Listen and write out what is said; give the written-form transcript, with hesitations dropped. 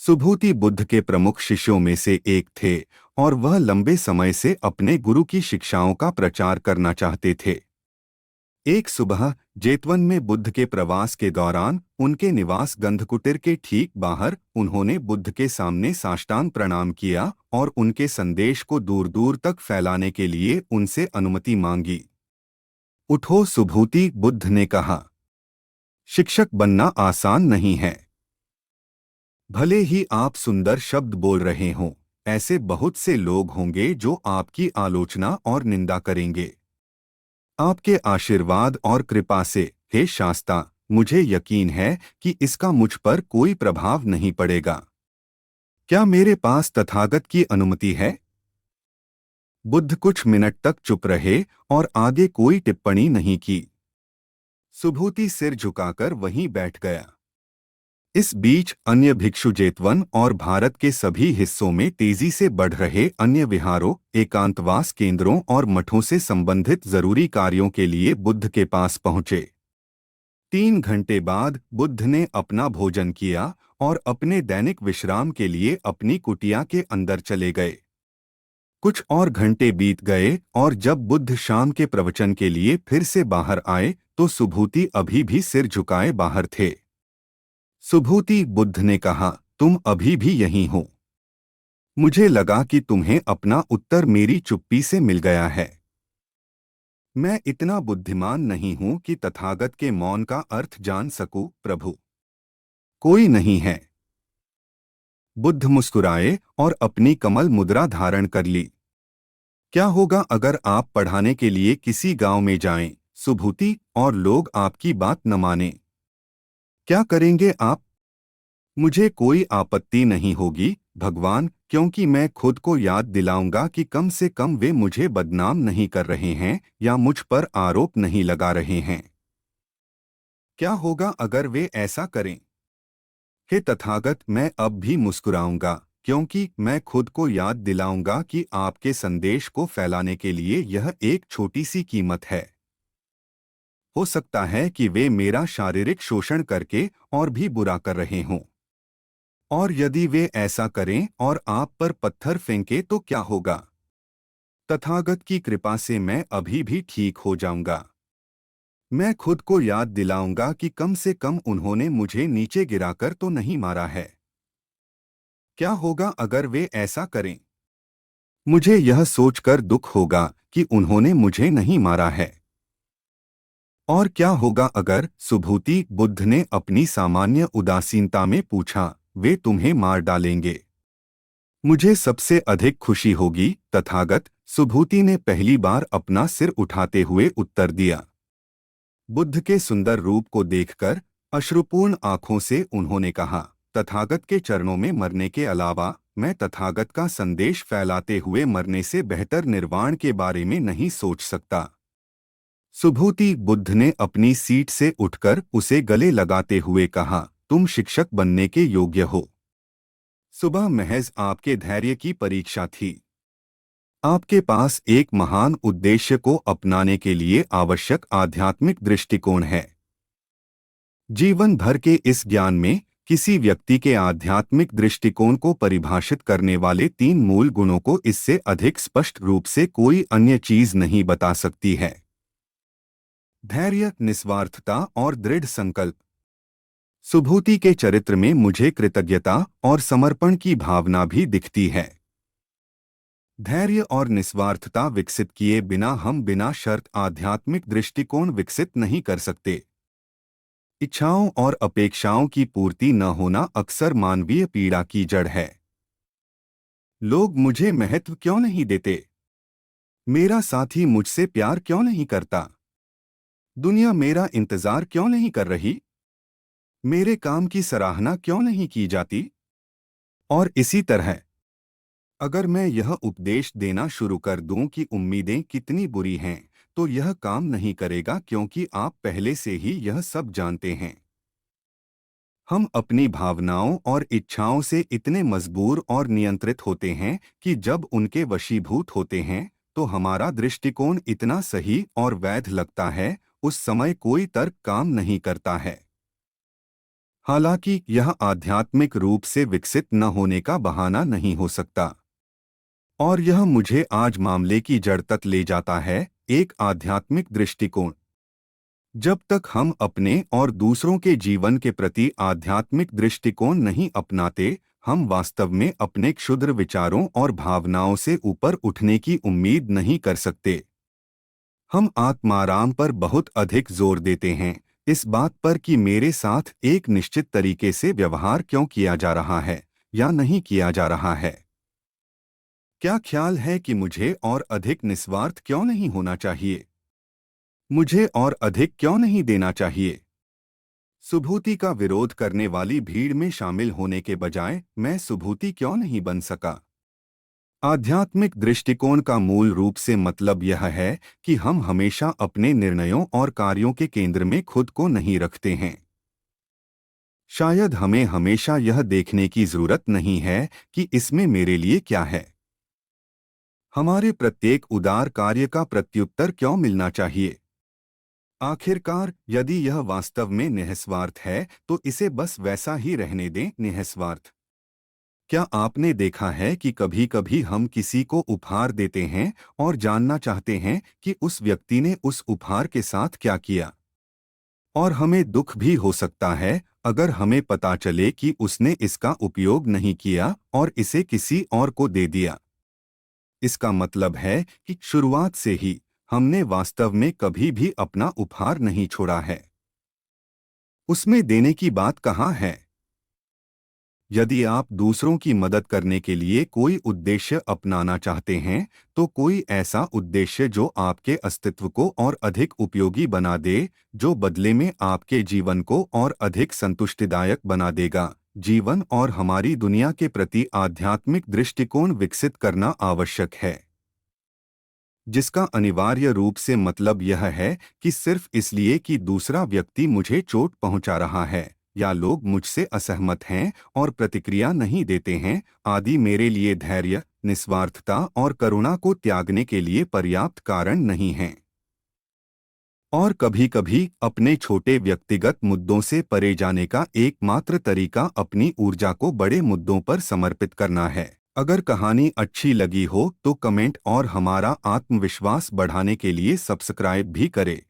सुभूति बुद्ध के प्रमुख शिष्यों में से एक थे और वह लंबे समय से अपने गुरु की शिक्षाओं का प्रचार करना चाहते थे। एक सुबह जेतवन में बुद्ध के प्रवास के दौरान उनके निवास गंधकुटीर के ठीक बाहर उन्होंने बुद्ध के सामने साष्टांग प्रणाम किया और उनके संदेश को दूर दूर तक फैलाने के लिए उनसे अनुमति मांगी। उठो सुभूति, बुद्ध ने कहा। शिक्षक बनना आसान नहीं है। भले ही आप सुंदर शब्द बोल रहे हों, ऐसे बहुत से लोग होंगे जो आपकी आलोचना और निंदा करेंगे। आपके आशीर्वाद और कृपा से, हे शास्ता, मुझे यकीन है कि इसका मुझ पर कोई प्रभाव नहीं पड़ेगा। क्या मेरे पास तथागत की अनुमति है? बुद्ध कुछ मिनट तक चुप रहे और आगे कोई टिप्पणी नहीं की। सुभूति सिर झुकाकर वहीं बैठ गया। इस बीच अन्य भिक्षु जेतवन और भारत के सभी हिस्सों में तेजी से बढ़ रहे अन्य विहारों, एकांतवास केंद्रों और मठों से संबंधित जरूरी कार्यों के लिए बुद्ध के पास पहुंचे। 3 घंटे बाद बुद्ध ने अपना भोजन किया और अपने दैनिक विश्राम के लिए अपनी कुटिया के अंदर चले गए। कुछ और घंटे बीत गए और जब बुद्ध शाम के प्रवचन के लिए फिर से बाहर आए तो सुभूति अभी भी सिर झुकाए बाहर थे। सुभूति, बुद्ध ने कहा, तुम अभी भी यहीं हो। मुझे लगा कि तुम्हें अपना उत्तर मेरी चुप्पी से मिल गया है। मैं इतना बुद्धिमान नहीं हूं कि तथागत के मौन का अर्थ जान सकूं, प्रभु। कोई नहीं है। बुद्ध मुस्कुराए और अपनी कमल मुद्रा धारण कर ली। क्या होगा अगर आप पढ़ाने के लिए किसी गांव में जाएं, सुभूति, और लोग आपकी बात न मानें? क्या करेंगे आप? मुझे कोई आपत्ति नहीं होगी, भगवान, क्योंकि मैं खुद को याद दिलाऊंगा कि कम से कम वे मुझे बदनाम नहीं कर रहे हैं या मुझ पर आरोप नहीं लगा रहे हैं। क्या होगा अगर वे ऐसा करें? हे तथागत, मैं अब भी मुस्कुराऊंगा, क्योंकि मैं खुद को याद दिलाऊंगा कि आपके संदेश को फैलाने के लिए यह एक छोटी सी कीमत है। हो सकता है कि वे मेरा शारीरिक शोषण करके और भी बुरा कर रहे हों। और यदि वे ऐसा करें और आप पर पत्थर फेंके तो क्या होगा? तथागत की कृपा से मैं अभी भी ठीक हो जाऊंगा। मैं खुद को याद दिलाऊंगा कि कम से कम उन्होंने मुझे नीचे गिराकर तो नहीं मारा है। क्या होगा अगर वे ऐसा करें? मुझे यह सोचकर दुख होगा कि उन्होंने मुझे नहीं मारा है। और क्या होगा अगर, सुभूति, बुद्ध ने अपनी सामान्य उदासीनता में पूछा, वे तुम्हें मार डालेंगे? मुझे सबसे अधिक खुशी होगी, तथागत, सुभूति ने पहली बार अपना सिर उठाते हुए उत्तर दिया। बुद्ध के सुंदर रूप को देखकर अश्रुपूर्ण आंखों से उन्होंने कहा, तथागत के चरणों में मरने के अलावा मैं तथागत का संदेश फैलाते हुए मरने से बेहतर निर्वाण के बारे में नहीं सोच सकता। सुभूति, बुद्ध ने अपनी सीट से उठकर उसे गले लगाते हुए कहा, तुम शिक्षक बनने के योग्य हो। सुबह महज आपके धैर्य की परीक्षा थी। आपके पास एक महान उद्देश्य को अपनाने के लिए आवश्यक आध्यात्मिक दृष्टिकोण है। जीवन भर के इस ज्ञान में किसी व्यक्ति के आध्यात्मिक दृष्टिकोण को परिभाषित करने वाले 3 मूल गुणों को इससे अधिक स्पष्ट रूप से कोई अन्य चीज नहीं बता सकती है। धैर्य, निस्वार्थता और दृढ़ संकल्प। सुभूति के चरित्र में मुझे कृतज्ञता और समर्पण की भावना भी दिखती है। धैर्य और निस्वार्थता विकसित किए बिना हम बिना शर्त आध्यात्मिक दृष्टिकोण विकसित नहीं कर सकते। इच्छाओं और अपेक्षाओं की पूर्ति न होना अक्सर मानवीय पीड़ा की जड़ है। लोग मुझे महत्व क्यों नहीं देते? मेरा साथी मुझसे प्यार क्यों नहीं करता? दुनिया मेरा इंतजार क्यों नहीं कर रही? मेरे काम की सराहना क्यों नहीं की जाती? और इसी तरह, अगर मैं यह उपदेश देना शुरू कर दूं कि उम्मीदें कितनी बुरी हैं, तो यह काम नहीं करेगा, क्योंकि आप पहले से ही यह सब जानते हैं। हम अपनी भावनाओं और इच्छाओं से इतने मजबूर और नियंत्रित होते हैं कि जब उनके वशीभूत होते हैं तो हमारा दृष्टिकोण इतना सही और वैध लगता है, उस समय कोई तर्क काम नहीं करता है। हालांकि यह आध्यात्मिक रूप से विकसित न होने का बहाना नहीं हो सकता। और यह मुझे आज मामले की जड़ तक ले जाता है, एक आध्यात्मिक दृष्टिकोण। जब तक हम अपने और दूसरों के जीवन के प्रति आध्यात्मिक दृष्टिकोण नहीं अपनाते, हम वास्तव में अपने क्षुद्र विचारों और भावनाओं से ऊपर उठने की उम्मीद नहीं कर सकते। हम आत्माराम पर बहुत अधिक जोर देते हैं, इस बात पर कि मेरे साथ एक निश्चित तरीके से व्यवहार क्यों किया जा रहा है या नहीं किया जा रहा है। क्या ख्याल है कि मुझे और अधिक निस्वार्थ क्यों नहीं होना चाहिए? मुझे और अधिक क्यों नहीं देना चाहिए? सुभूति का विरोध करने वाली भीड़ में शामिल होने के बजाय मैं सुभूति क्यों नहीं बन सका? आध्यात्मिक दृष्टिकोण का मूल रूप से मतलब यह है कि हम हमेशा अपने निर्णयों और कार्यों के केंद्र में खुद को नहीं रखते हैं। शायद हमें हमेशा यह देखने की जरूरत नहीं है कि इसमें मेरे लिए क्या है। हमारे प्रत्येक उदार कार्य का प्रत्युत्तर क्यों मिलना चाहिए? आखिरकार, यदि यह वास्तव में निःस्वार्थ है तो इसे बस वैसा ही रहने दें, निःस्वार्थ। क्या आपने देखा है कि कभी-कभी हम किसी को उपहार देते हैं और जानना चाहते हैं कि उस व्यक्ति ने उस उपहार के साथ क्या किया? और हमें दुख भी हो सकता है अगर हमें पता चले कि उसने इसका उपयोग नहीं किया और इसे किसी और को दे दिया। इसका मतलब है कि शुरुआत से ही हमने वास्तव में कभी भी अपना उपहार नहीं छोड़ा है। उसमें देने की बात कहाँ है? यदि आप दूसरों की मदद करने के लिए कोई उद्देश्य अपनाना चाहते हैं, तो कोई ऐसा उद्देश्य जो आपके अस्तित्व को और अधिक उपयोगी बना दे, जो बदले में आपके जीवन को और अधिक संतुष्टिदायक बना देगा। जीवन और हमारी दुनिया के प्रति आध्यात्मिक दृष्टिकोण विकसित करना आवश्यक है, जिसका अनिवार्य रूप से मतलब यह है कि सिर्फ इसलिए कि दूसरा व्यक्ति मुझे चोट पहुंचा रहा है या लोग मुझसे असहमत हैं और प्रतिक्रिया नहीं देते हैं आदि मेरे लिए धैर्य, निस्वार्थता और करुणा को त्यागने के लिए पर्याप्त कारण नहीं हैं। और कभी-कभी अपने छोटे व्यक्तिगत मुद्दों से परे जाने का एकमात्र तरीका अपनी ऊर्जा को बड़े मुद्दों पर समर्पित करना है। अगर कहानी अच्छी लगी हो तो कमेंट और हमारा आत्मविश्वास बढ़ाने के लिए सब्सक्राइब भी करें।